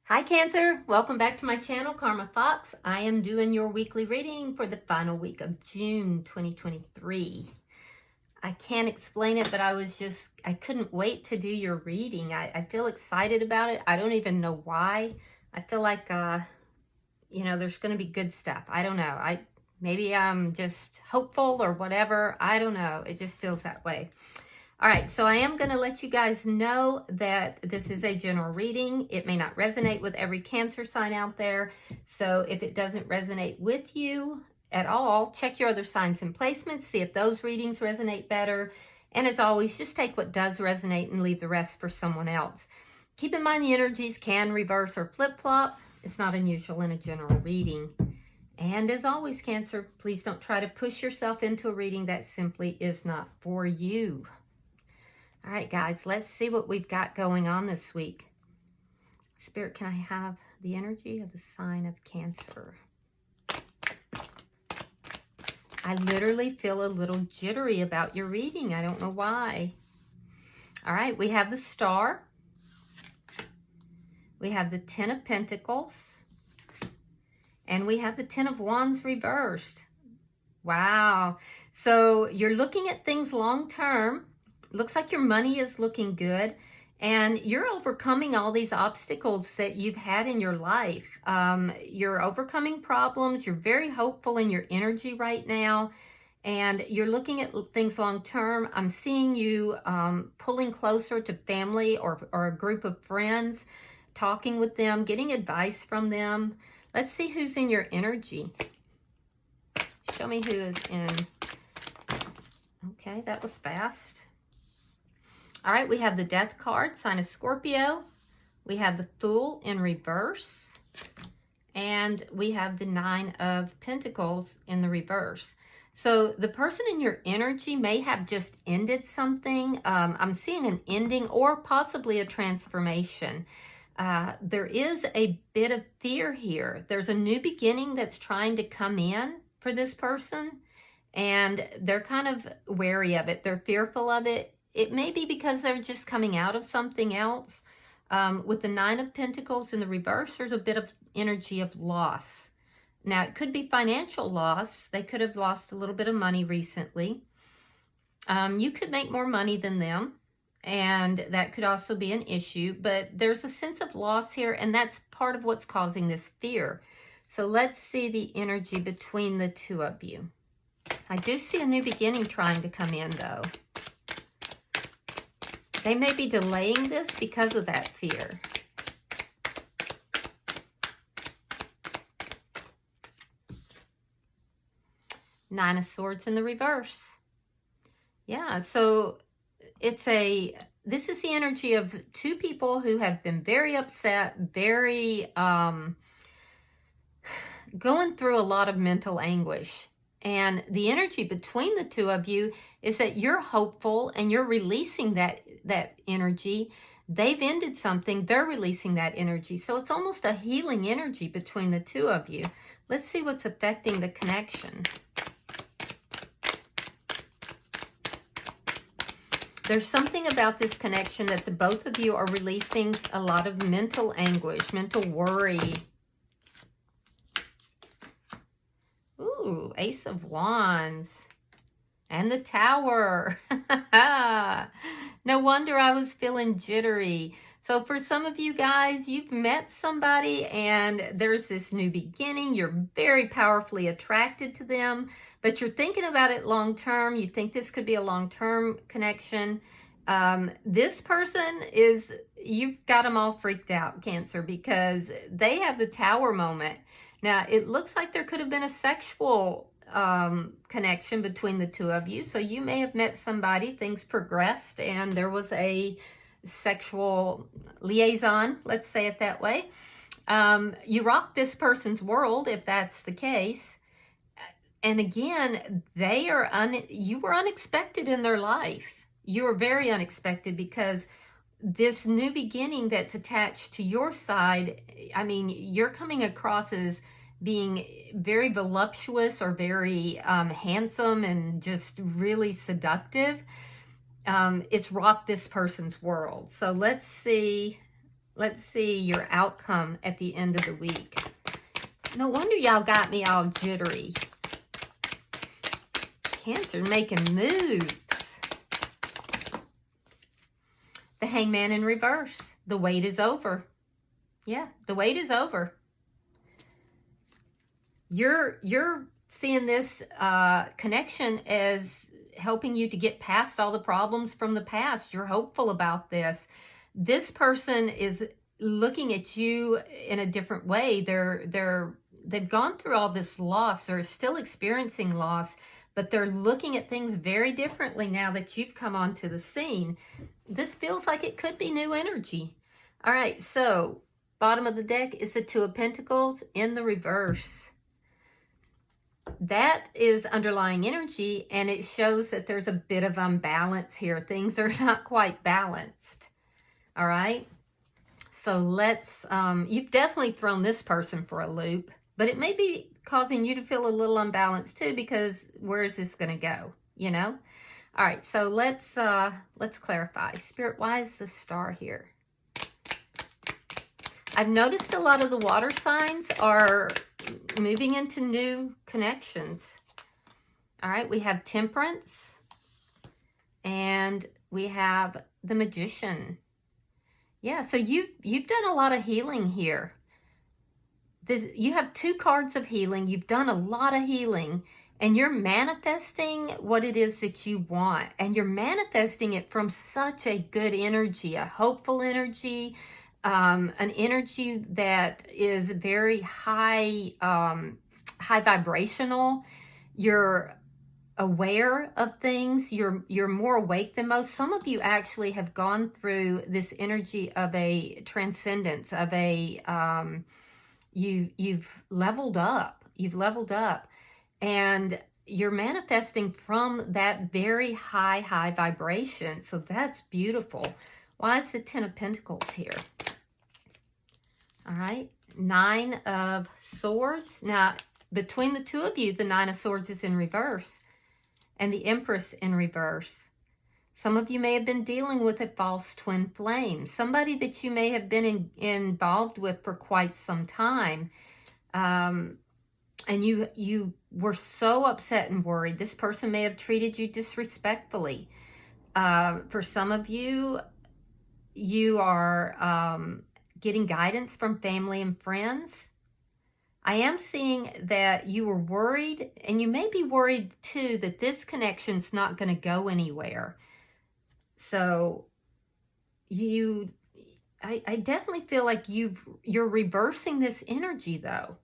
Hi Cancer, welcome back to my channel, Karma Fox. I am doing your weekly reading for the final week of June 2023. I can't explain it, but I couldn't wait to do your reading. I feel excited about it. I don't even know why. I feel like, there's going to be good stuff. I don't know. Maybe I'm just hopeful or whatever. I don't know. It just feels that way. All right, so I am going to let you guys know that this is a general reading. It may not resonate with every Cancer sign out there. So if it doesn't resonate with you at all, check your other signs and placements, see if those readings resonate better. And as always, just take what does resonate and leave the rest for someone else. Keep in mind the energies can reverse or flip-flop. It's not unusual in a general reading. And as always, Cancer, please don't try to push yourself into a reading that simply is not for you. All right, guys, let's see what we've got going on this week. Spirit, can I have the energy of the sign of Cancer? I literally feel a little jittery about your reading. I don't know why. All right, we have the Star. We have the Ten of Pentacles. And we have the Ten of Wands reversed. Wow. So you're looking at things long term. Looks like your money is looking good and you're overcoming all these obstacles that you've had in your life. You're overcoming problems. You're very hopeful in your energy right now and you're looking at things long term. I'm seeing you pulling closer to family or a group of friends, talking with them, getting advice from them. Let's see who's in your energy. Show me who is in. Okay, that was fast. All right, we have the Death card, sign of Scorpio. We have the Fool in reverse. And we have the Nine of Pentacles in the reverse. So the person in your energy may have just ended something. I'm seeing an ending or possibly a transformation. There is a bit of fear here. There's a new beginning that's trying to come in for this person. And they're kind of wary of it. They're fearful of it. It may be because they're just coming out of something else. With the Nine of Pentacles in the reverse, there's a bit of energy of loss. Now, it could be financial loss. They could have lost a little bit of money recently. You could make more money than them, and that could also be an issue. But there's a sense of loss here, and that's part of what's causing this fear. So let's see the energy between the two of you. I do see a new beginning trying to come in, though. They may be delaying this because of that fear. Nine of Swords in the reverse. Yeah, so this is the energy of two people who have been very upset, very going through a lot of mental anguish. And the energy between the two of you is that you're hopeful and you're releasing that energy. They've ended something. They're releasing that energy. So it's almost a healing energy between the two of you. Let's see what's affecting the connection. There's something about this connection that the both of you are releasing a lot of mental anguish, mental worry. Ooh, Ace of Wands. And the Tower. No wonder I was feeling jittery. So for some of you guys, you've met somebody and there's this new beginning. You're very powerfully attracted to them, but you're thinking about it long term. You think this could be a long-term connection. This person you've got them all freaked out, Cancer, because they have the Tower moment. Now, it looks like there could have been a sexual connection between the two of you. So you may have met somebody, things progressed, and there was a sexual liaison, let's say it that way. You rock this person's world if that's the case. And again, you were unexpected in their life. You were very unexpected because this new beginning that's attached to your side, I mean, you're coming across as being very voluptuous or very handsome and just really seductive. It's rocked this person's world. So let's see let's see your outcome at the end of the week. No wonder y'all got me all jittery. Cancer making moves. The Hangman in reverse. The wait is over. Yeah, the wait is over. You're seeing this connection as helping you to get past all the problems from the past. You're hopeful about this. This person is looking at you in a different way. They've gone through all this loss. They're still experiencing loss, but they're looking at things very differently now that you've come onto the scene. This feels like it could be new energy. All right, so bottom of the deck is the Two of Pentacles in the reverse. That is underlying energy, and it shows that there's a bit of imbalance here. Things are not quite balanced. All right, so let's, you've definitely thrown this person for a loop, but it may be causing you to feel a little unbalanced too, because where is this going to go, you know? All right, so let's clarify. Spirit, why is the Star here? I've noticed a lot of the water signs are moving into new connections. All right, we have Temperance, and we have the Magician. Yeah, so you've done a lot of healing here. You have two cards of healing. You've done a lot of healing, and you're manifesting what it is that you want, and you're manifesting it from such a good energy, a hopeful energy, an energy that is very high, high vibrational. You're aware of things. You're more awake than most. Some of you actually have gone through this energy of a transcendence, of a you've leveled up. You've leveled up, and you're manifesting from that very high vibration. So that's beautiful. Why is the Ten of Pentacles here? All right, Nine of Swords. Now, between the two of you, the Nine of Swords is in reverse, and the Empress in reverse. Some of you may have been dealing with a false twin flame, somebody that you may have been involved with for quite some time. And you were so upset and worried. This person may have treated you disrespectfully. For some of you, you are getting guidance from family and friends. I am seeing that you were worried, and you may be worried too that this connection's not going to go anywhere. So I definitely feel like you're reversing this energy though.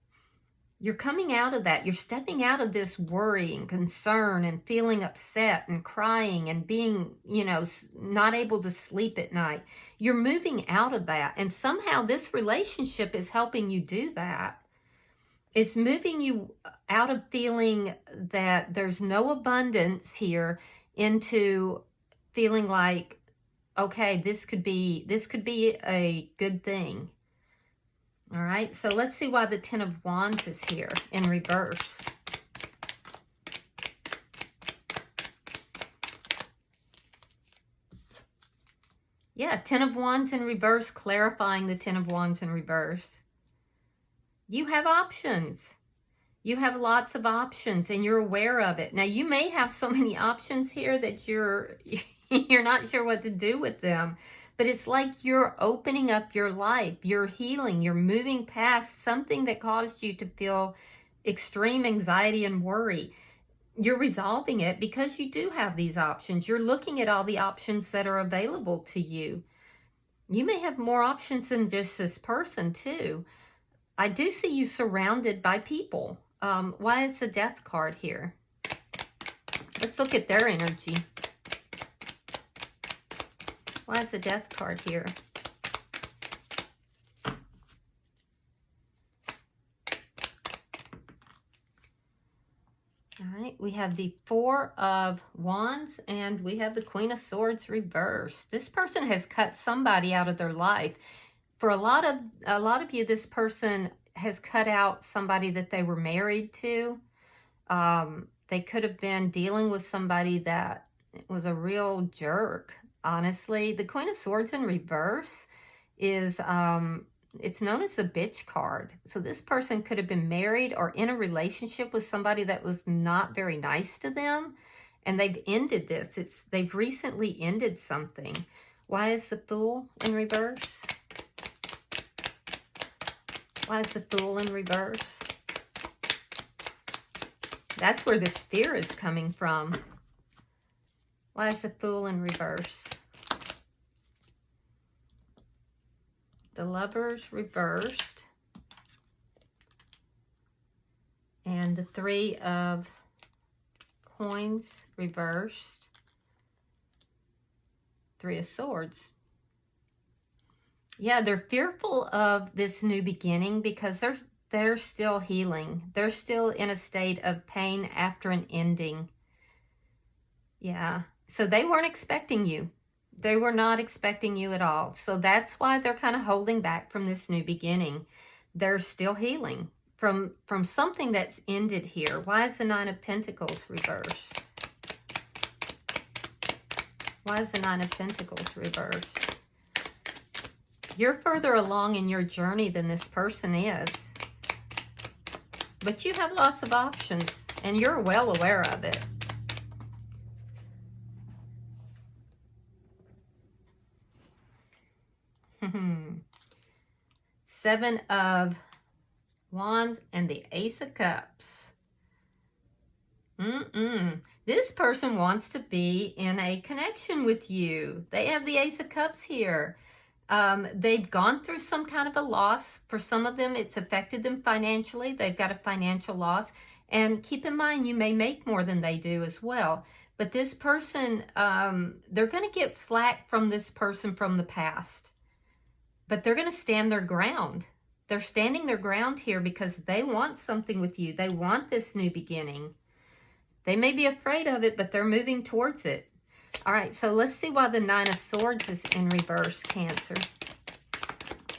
You're coming out of that. You're stepping out of this worry and concern and feeling upset and crying and being, you know, not able to sleep at night. You're moving out of that. And somehow this relationship is helping you do that. It's moving you out of feeling that there's no abundance here into feeling like, okay, this could be a good thing. All right, so let's see why the Ten of Wands is here in reverse. Yeah, Ten of Wands in reverse, clarifying the Ten of Wands in reverse. You have options. You have lots of options, and you're aware of it. Now, you may have so many options here that you're not sure what to do with them. But it's like you're opening up your life, you're healing, you're moving past something that caused you to feel extreme anxiety and worry. You're resolving it because you do have these options. You're looking at all the options that are available to you. You may have more options than just this person too. I do see you surrounded by people. Why is the Death card here? Let's look at their energy. Why is the Death card here? All right, we have the Four of Wands, and we have the Queen of Swords reversed. This person has cut somebody out of their life. For a lot of you, this person has cut out somebody that they were married to. They could have been dealing with somebody that was a real jerk. Honestly, the Queen of Swords in reverse is, it's known as the bitch card. So this person could have been married or in a relationship with somebody that was not very nice to them. And they've ended this. They've recently ended something. Why is the Fool in reverse? Why is the Fool in reverse? That's where this fear is coming from. Why is the Fool in reverse? The Lovers reversed. And the Three of Coins reversed. Three of Swords. Yeah, they're fearful of this new beginning because they're still healing. They're still in a state of pain after an ending. Yeah, so they weren't expecting you. They were not expecting you at all. So that's why they're kind of holding back from this new beginning. They're still healing from something that's ended here. Why is the Nine of Pentacles reversed? Why is the Nine of Pentacles reversed? You're further along in your journey than this person is. But you have lots of options, and you're well aware of it. Seven of Wands and the Ace of Cups. This person wants to be in a connection with you. They have the Ace of Cups here. They've gone through some kind of a loss. For some of them, it's affected them financially. They've got a financial loss. And keep in mind, you may make more than they do as well. But this person, they're going to get flack from this person from the past. But they're going to stand their ground. They're standing their ground here because they want something with you. They want this new beginning. They may be afraid of it, but they're moving towards it. All right, so let's see why the Nine of Swords is in reverse, Cancer.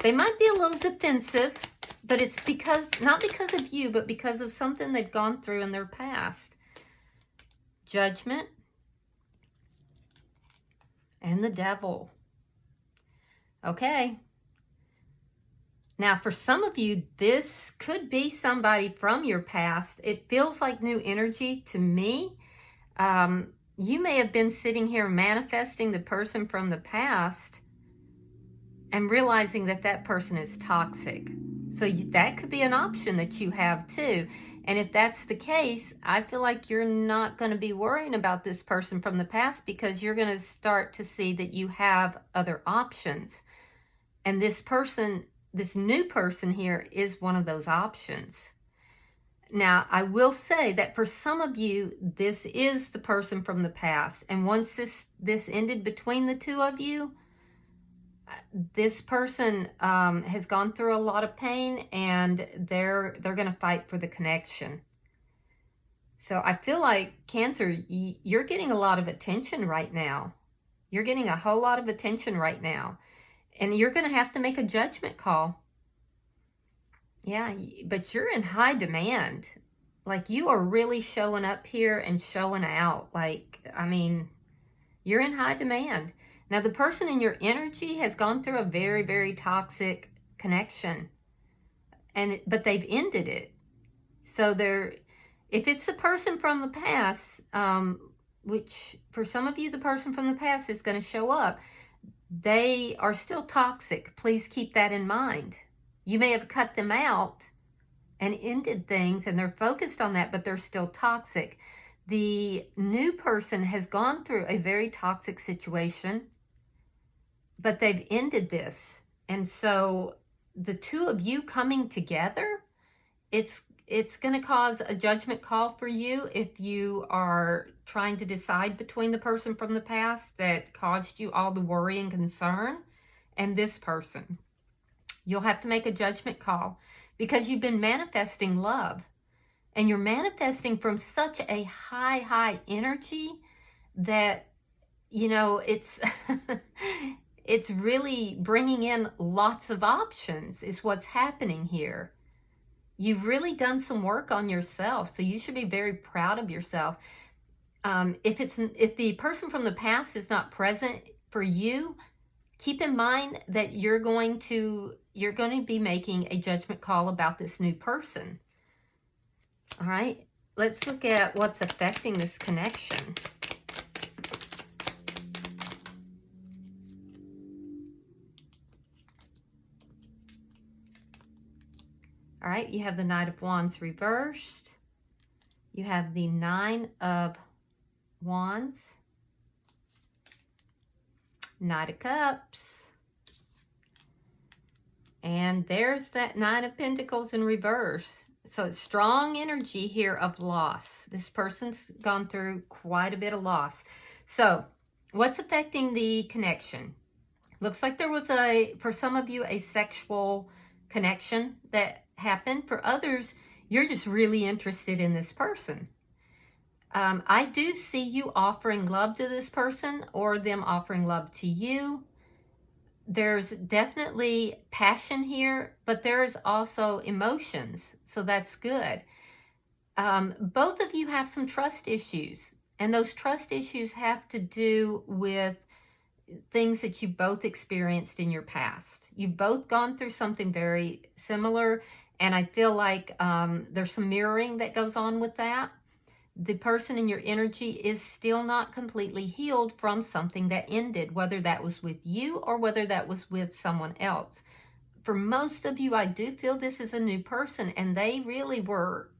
They might be a little defensive, but it's not because of you, but because of something they've gone through in their past. Judgment. And the Devil. Okay. Now, for some of you, this could be somebody from your past. It feels like new energy to me. You may have been sitting here manifesting the person from the past and realizing that that person is toxic. So that could be an option that you have too. And if that's the case, I feel like you're not going to be worrying about this person from the past because you're going to start to see that you have other options. And this person, this new person here is one of those options. Now, I will say that for some of you, this is the person from the past. And once this ended between the two of you, this person has gone through a lot of pain and they're going to fight for the connection. So I feel like, Cancer, you're getting a lot of attention right now. You're getting a whole lot of attention right now. And you're going to have to make a judgment call. Yeah, but you're in high demand. Like, you are really showing up here and showing out. Like, I mean, you're in high demand. Now, the person in your energy has gone through a very, very toxic connection. But they've ended it. So if it's the person from the past, which for some of you, the person from the past is going to show up, they are still toxic. Please keep that in mind. You may have cut them out and ended things and they're focused on that, but they're still toxic. The new person has gone through a very toxic situation, but they've ended this. And so the two of you coming together, it's going to cause a judgment call for you if you are trying to decide between the person from the past that caused you all the worry and concern and this person. You'll have to make a judgment call because you've been manifesting love. And you're manifesting from such a high energy that, you know, it's it's really bringing in lots of options is what's happening here. You've really done some work on yourself, so you should be very proud of yourself. If the person from the past is not present for you, keep in mind that you're going to be making a judgment call about this new person. All right, let's look at what's affecting this connection. All right, you have the Knight of Wands reversed. You have the Nine of Wands, Knight of Cups, and there's that Nine of Pentacles in reverse. So it's strong energy here of loss. This person's gone through quite a bit of loss. So what's affecting the connection? Looks like there was for some of you, a sexual connection that happened. For others, you're just really interested in this person. I do see you offering love to this person or them offering love to you. There's definitely passion here, but there is also emotions, so that's good. Both of you have some trust issues, and those trust issues have to do with things that you both experienced in your past. You've both gone through something very similar, and I feel like there's some mirroring that goes on with that. The person in your energy is still not completely healed from something that ended, whether that was with you or whether that was with someone else. For most of you, I do feel this is a new person, and they really were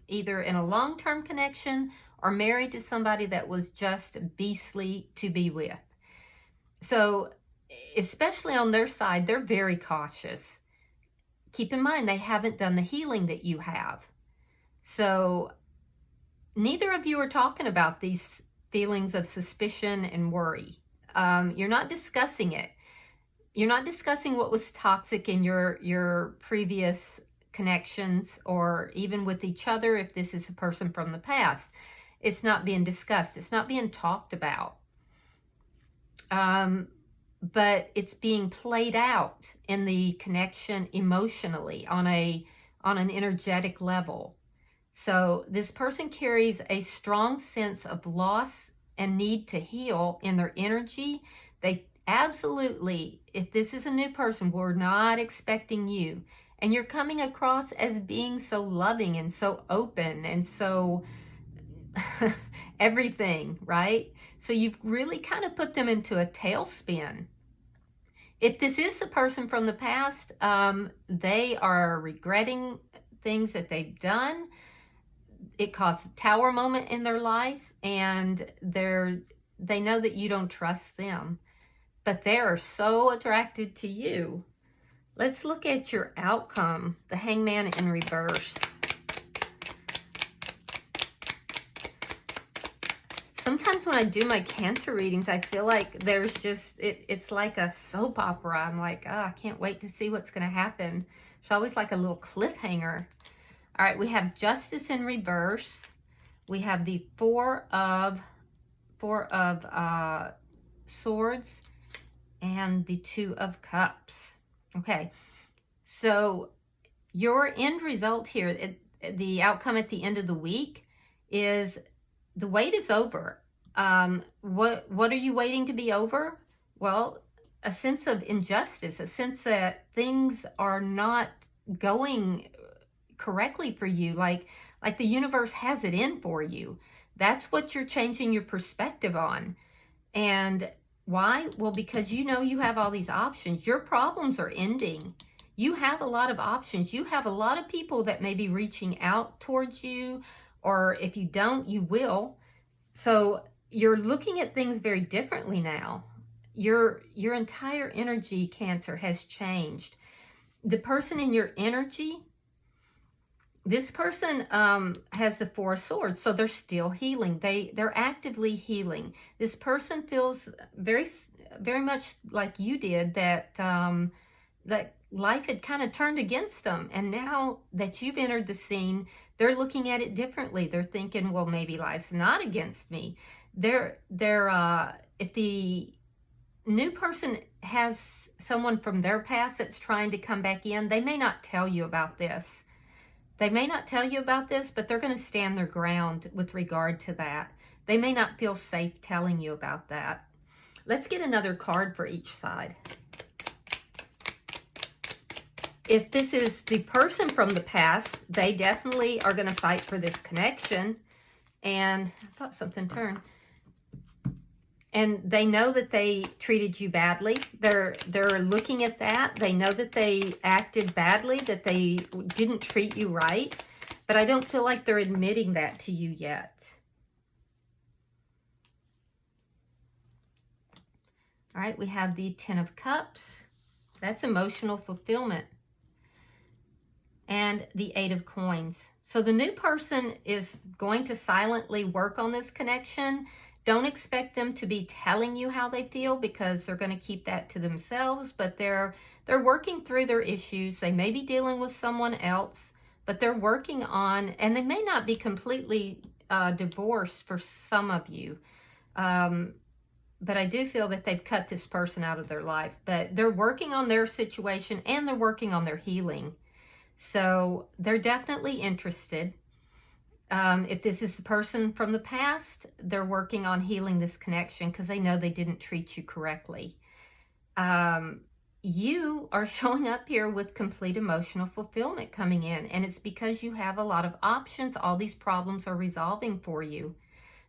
either in a long-term connection or married to somebody that was just beastly to be with. So, especially on their side, they're very cautious. Keep in mind, they haven't done the healing that you have. So, neither of you are talking about these feelings of suspicion and worry. You're not discussing it. You're not discussing what was toxic in your previous connections, or even with each other if this is a person from the past. It's not being discussed. It's not being talked about. But it's being played out in the connection emotionally on an energetic level. So this person carries a strong sense of loss and need to heal in their energy. They absolutely, if this is a new person, we're not expecting you. And you're coming across as being so loving and so open and so everything, right? So you've really kind of put them into a tailspin. If this is the person from the past, they are regretting things that they've done. It caused a tower moment in their life, and they know that you don't trust them, but they are so attracted to you. Let's look at your outcome, the Hangman in reverse. Sometimes when I do my Cancer readings, I feel like there's just, it's like a soap opera. I'm like, oh, I can't wait to see what's going to happen. It's always like a little cliffhanger. All right, we have Justice in reverse. We have the Four of Swords and the Two of Cups. Okay, so your end result here, the outcome at the end of the week is the wait is over. What are you waiting to be over? Well, a sense of injustice, a sense that things are not going correctly for you, like the universe has it in for you. That's what you're changing your perspective on. And why? Well, because you know you have all these options. Your problems are ending. You have a lot of options. You have a lot of people that may be reaching out towards you, or if you don't, you will. So you're looking at things very differently now. Your entire energy, Cancer, has changed. The person in your energy, this person has the Four of Swords, so they're still healing. They're actively healing. This person feels very, very much like you did, that that life had kind of turned against them, and now that you've entered the scene, they're looking at it differently. They're thinking, well, maybe life's not against me. If the new person has someone from their past that's trying to come back in, they may not tell you about this. They may not tell you about this, but they're going to stand their ground with regard to that. They may not feel safe telling you about that. Let's get another card for each side. If this is the person from the past, they definitely are going to fight for this connection. And I thought something turned. And they know that they treated you badly. They're looking at that. They know that they acted badly, that they didn't treat you right. But I don't feel like they're admitting that to you yet. All right, we have the Ten of Cups. That's emotional fulfillment. And the Eight of Coins. So the new person is going to silently work on this connection. Don't expect them to be telling you how they feel, because they're going to keep that to themselves, but they're working through their issues. They may be dealing with someone else, but they're working on, and they may not be completely divorced for some of you. But I do feel that they've cut this person out of their life, but they're working on their situation and they're working on their healing. So they're definitely interested. If this is the person from the past, they're working on healing this connection because they know they didn't treat you correctly. You are showing up here with complete emotional fulfillment coming in, and it's because you have a lot of options. All these problems are resolving for you.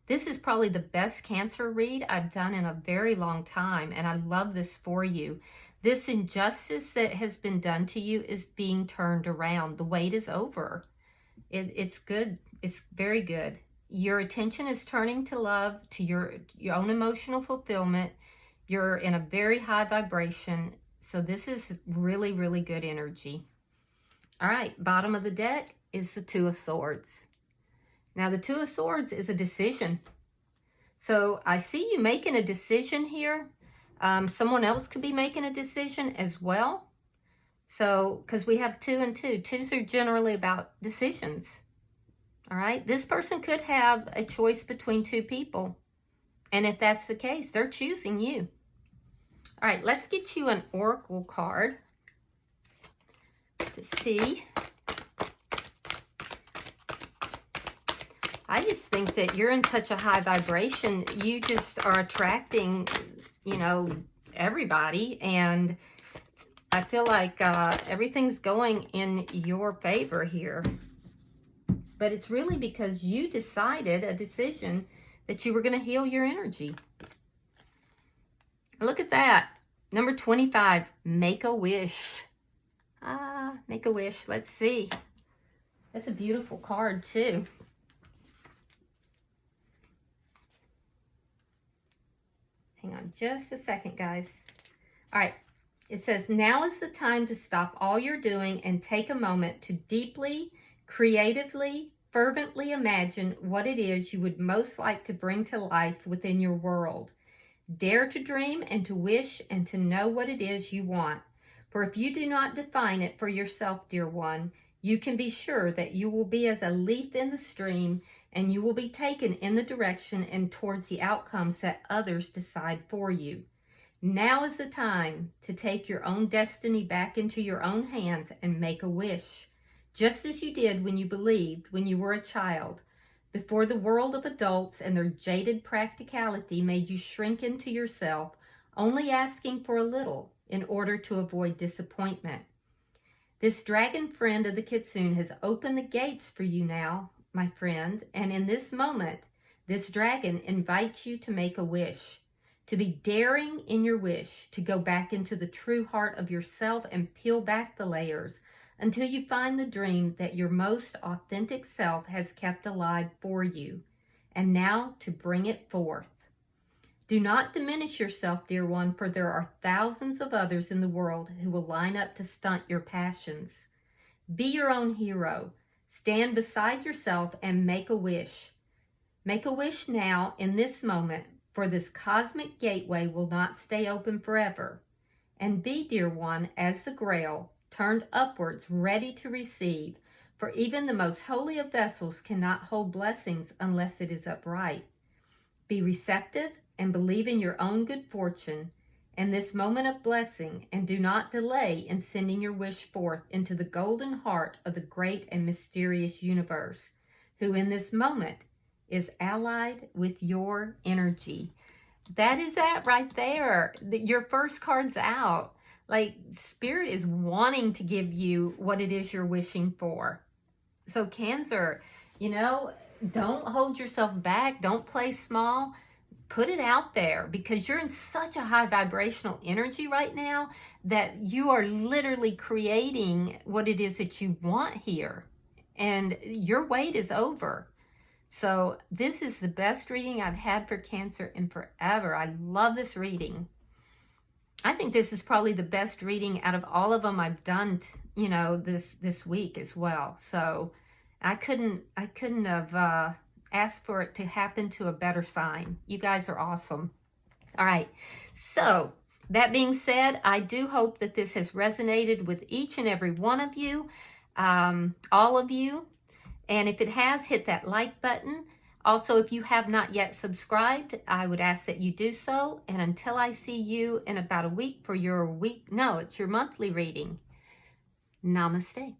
This is probably the best Cancer read I've done in a very long time, and I love this for you. This injustice that has been done to you is being turned around. The wait is over. It's good. It's very good. Your attention is turning to love, to your own emotional fulfillment. You're in a very high vibration. So this is really, really good energy. All right, bottom of the deck is the Two of Swords. Now, the Two of Swords is a decision. So I see you making a decision here. Someone else could be making a decision as well. So, because we have 2 and 2. Twos are generally about decisions. All right. This person could have a choice between 2 people. And if that's the case, they're choosing you. All right. Let's get you an oracle card to see. I just think that you're in such a high vibration. You just are attracting, you know, everybody. And I feel like everything's going in your favor here. But it's really because you decided a decision that you were going to heal your energy. Look at that. Number 25, make a wish. Make a wish. Let's see. That's a beautiful card too. Hang on just a second, guys. All right. It says, now is the time to stop all you're doing and take a moment to deeply, creatively, fervently imagine what it is you would most like to bring to life within your world. Dare to dream and to wish and to know what it is you want. For if you do not define it for yourself, dear one, you can be sure that you will be as a leaf in the stream, and you will be taken in the direction and towards the outcomes that others decide for you. Now is the time to take your own destiny back into your own hands and make a wish, just as you did when you believed when you were a child, before the world of adults and their jaded practicality made you shrink into yourself, only asking for a little in order to avoid disappointment. This dragon friend of the kitsune has opened the gates for you now, my friend, and in this moment, this dragon invites you to make a wish, to be daring in your wish, to go back into the true heart of yourself and peel back the layers until you find the dream that your most authentic self has kept alive for you, and now to bring it forth. Do not diminish yourself, dear one, for there are thousands of others in the world who will line up to stunt your passions. Be your own hero. Stand beside yourself and make a wish. Make a wish now in this moment, for this cosmic gateway will not stay open forever. And be, dear one, as the Grail, turned upwards, ready to receive, for even the most holy of vessels cannot hold blessings unless it is upright. Be receptive and believe in your own good fortune and this moment of blessing, and do not delay in sending your wish forth into the golden heart of the great and mysterious universe, who in this moment is allied with your energy. That is that right there. Your first card's out. Like, Spirit is wanting to give you what it is you're wishing for. So Cancer, you know, don't hold yourself back. Don't play small. Put it out there, because you're in such a high vibrational energy right now that you are literally creating what it is that you want here. And your wait is over. So this is the best reading I've had for Cancer in forever. I love this reading. I think this is probably the best reading out of all of them I've done, you know, this week as well. So I couldn't have asked for it to happen to a better sign. You guys are awesome. All right. So that being said, I do hope that this has resonated with each and every one of you, all of you. And if it has, hit that like button. Also, if you have not yet subscribed, I would ask that you do so. And until I see you in about a week for your monthly reading, namaste.